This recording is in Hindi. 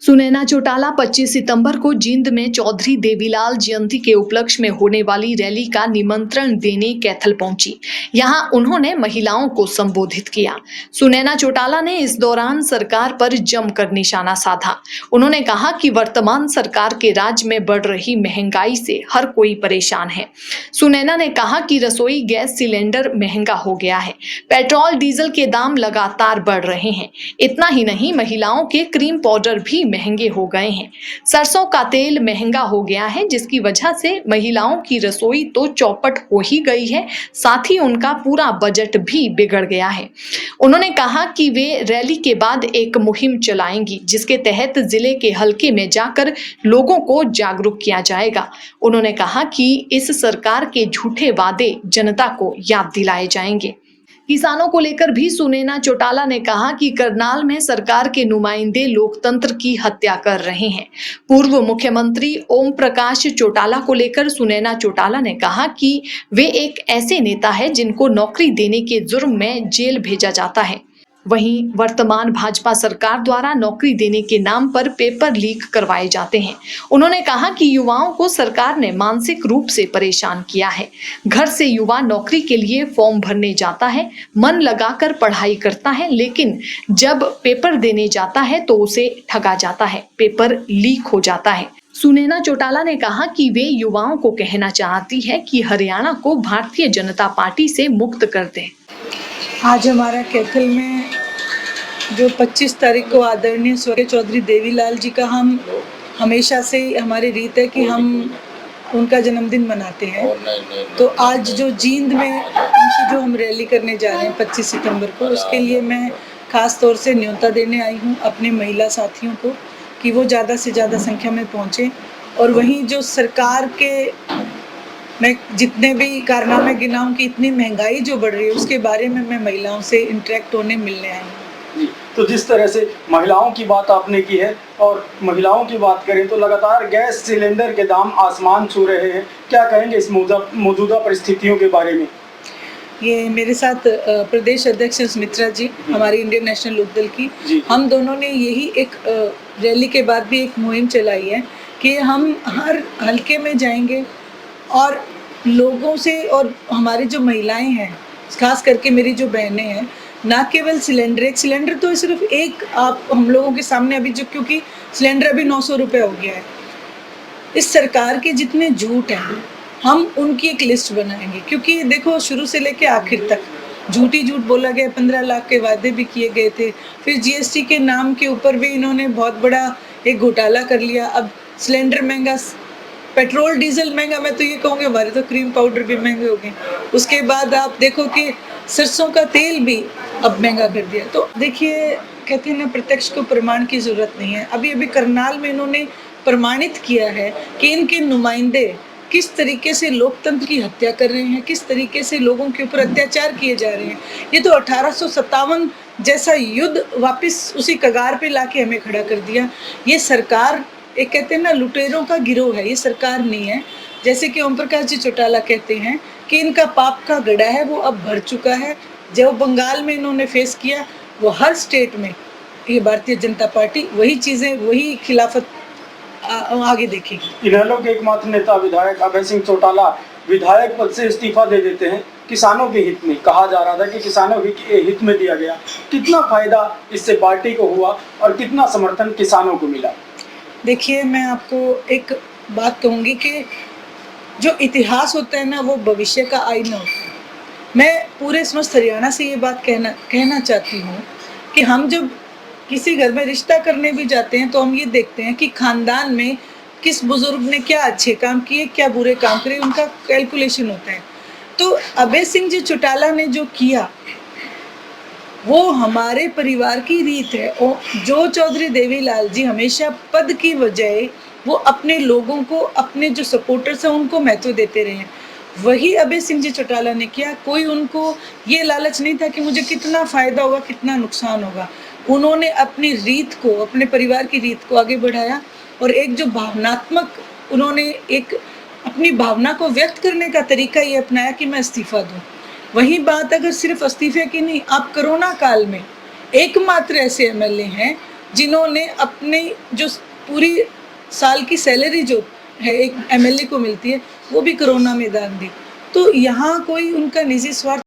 सुनैना चौटाला 25 सितंबर को जींद में चौधरी देवीलाल जयंती के उपलक्ष्य में होने वाली रैली का निमंत्रण देने कैथल पहुंची। यहां उन्होंने महिलाओं को संबोधित किया। सुनैना चौटाला ने इस दौरान सरकार पर जमकर निशाना साधा। उन्होंने कहा कि वर्तमान सरकार के राज में बढ़ रही महंगाई से हर कोई परेशान है। सुनैना ने कहा कि रसोई गैस सिलेंडर महंगा हो गया है, पेट्रोल डीजल के दाम लगातार बढ़ रहे हैं। इतना ही नहीं, महिलाओं के क्रीम पाउडर भी महंगे हो गए हैं। सरसों का तेल महंगा हो गया है, जिसकी वजह से महिलाओं की रसोई तो चौपट हो ही गई है, साथ ही उनका पूरा बजट भी बिगड़ गया है। उन्होंने कहा कि वे रैली के बाद एक मुहिम चलाएंगी, जिसके तहत जिले के हलके में जाकर लोगों को जागरूक किया जाएगा। उन्होंने कहा कि इस सरकार के झूठे वादे जनता को याद दिलाए जाएंगे। किसानों को लेकर भी सुनैना चौटाला ने कहा कि करनाल में सरकार के नुमाइंदे लोकतंत्र की हत्या कर रहे हैं। पूर्व मुख्यमंत्री ओम प्रकाश चौटाला को लेकर सुनैना चौटाला ने कहा कि वे एक ऐसे नेता हैं जिनको नौकरी देने के जुर्म में जेल भेजा जाता है। वहीं वर्तमान भाजपा सरकार द्वारा नौकरी देने के नाम पर पेपर लीक करवाए जाते हैं। उन्होंने कहा कि युवाओं को सरकार ने मानसिक रूप से परेशान किया है। घर से युवा नौकरी के लिए फॉर्म भरने जाता है, मन लगाकर पढ़ाई करता है, लेकिन जब पेपर देने जाता है तो उसे ठगा जाता है, पेपर लीक हो जाता है। सुनैना चौटाला ने कहा कि वे युवाओं को कहना चाहती है कि हरियाणा को भारतीय जनता पार्टी से मुक्त कर दें। आज हमारा कैथल में जो 25 तारीख को आदरणीय स्वर्गीय चौधरी देवीलाल जी का हम हमेशा से हमारी रीत है कि हम उनका जन्मदिन मनाते हैं। तो आज जो जींद में उनकी जो हम रैली करने जा रहे हैं 25 सितंबर को, उसके लिए मैं ख़ास तौर से न्योता देने आई हूँ अपने महिला साथियों को कि वो ज़्यादा से ज़्यादा संख्या में पहुँचें। और वहीं जो सरकार के मैं जितने भी कारनामे गिनाऊं कि इतनी महंगाई जो बढ़ रही है उसके बारे में मैं महिलाओं से इंटरेक्ट होने मिलने आई हूँ। तो जिस तरह से महिलाओं की बात आपने की है और महिलाओं की बात करें तो लगातार गैस सिलेंडर के दाम आसमान छू रहे हैं, क्या कहेंगे इस मौजूदा परिस्थितियों के बारे में? ये मेरे साथ प्रदेश अध्यक्ष सुमित्रा जी, हमारी इंडियन नेशनल लोकदल की, हम दोनों ने यही एक रैली के बाद भी एक मुहिम चलाई है कि हम हर हल्के में जाएंगे और लोगों से, और हमारी जो महिलाएं हैं, खास करके मेरी जो बहनें हैं, ना केवल सिलेंडर, एक सिलेंडर तो सिर्फ एक आप हम लोगों के सामने अभी जो, क्योंकि सिलेंडर अभी 900 रुपये हो गया है। इस सरकार के जितने झूठ हैं हम उनकी एक लिस्ट बनाएंगे, क्योंकि देखो शुरू से लेके आखिर तक झूठ बोला गया। 15 लाख के वादे भी किए गए थे, फिर जीएसटी के नाम के ऊपर भी इन्होंने बहुत बड़ा एक घोटाला कर लिया। अब सिलेंडर महंगा, पेट्रोल डीजल महंगा, मैं तो ये कहूँगी हमारे तो क्रीम पाउडर भी महंगे हो गए। उसके बाद आप देखो कि सरसों का तेल भी अब महंगा कर दिया। तो देखिए, कहते हैं ना, प्रत्यक्ष को प्रमाण की ज़रूरत नहीं है। अभी अभी करनाल में इन्होंने प्रमाणित किया है कि इनके नुमाइंदे किस तरीके से लोकतंत्र की हत्या कर रहे हैं, किस तरीके से लोगों के ऊपर अत्याचार किए जा रहे हैं। ये तो 1857 जैसा युद्ध वापस उसी कगार पे लाके हमें खड़ा कर दिया। ये सरकार एक, कहते हैं ना, लुटेरों का गिरोह है, ये सरकार नहीं है। जैसे कि ओम प्रकाश जी चौटाला कहते हैं कि इनका पाप का गड़ा है वो अब भर चुका है। जो बंगाल में इन्होंने फेस किया, वो हर स्टेट में ये भारतीय जनता पार्टी वही चीज़ें, वही खिलाफत आगे देखेगी। इनेलो के एकमात्र नेता विधायक अभय सिंह चौटाला विधायक पद से इस्तीफा दे देते हैं किसानों के हित में। कहा जा रहा था कि किसानों के हित में दिया गया। कितना फायदा इससे पार्टी को हुआ और कितना समर्थन किसानों को मिला? देखिए, मैं आपको एक बात कहूँगी कि जो इतिहास होता है ना, वो भविष्य का आईना होता है। मैं पूरे समस्त हरियाणा से ये बात कहना चाहती हूँ कि हम जब किसी घर में रिश्ता करने भी जाते हैं तो हम ये देखते हैं कि खानदान में किस बुजुर्ग ने क्या अच्छे काम किए, क्या बुरे काम करे, उनका कैलकुलेशन होता है। तो अभय सिंह जी चौटाला ने जो किया वो हमारे परिवार की रीत है। और जो चौधरी देवीलाल जी हमेशा पद की बजाय वो अपने लोगों को, अपने जो सपोर्टर्स हैं उनको महत्व देते रहे हैं, वही अभय सिंह जी चौटाला ने किया। कोई उनको ये लालच नहीं था कि मुझे कितना फ़ायदा होगा, कितना नुकसान होगा। उन्होंने अपनी रीत को, अपने परिवार की रीत को आगे बढ़ाया और एक जो भावनात्मक, उन्होंने एक अपनी भावना को व्यक्त करने का तरीका ये अपनाया कि मैं इस्तीफ़ा दूँ। वही बात अगर सिर्फ इस्तीफे की नहीं, आप कोरोना काल में एकमात्र ऐसे एमएलए हैं जिन्होंने अपने जो पूरी साल की सैलरी जो है एक एमएलए को मिलती है वो भी कोरोना में दान दी। तो यहाँ कोई उनका निजी स्वार्थ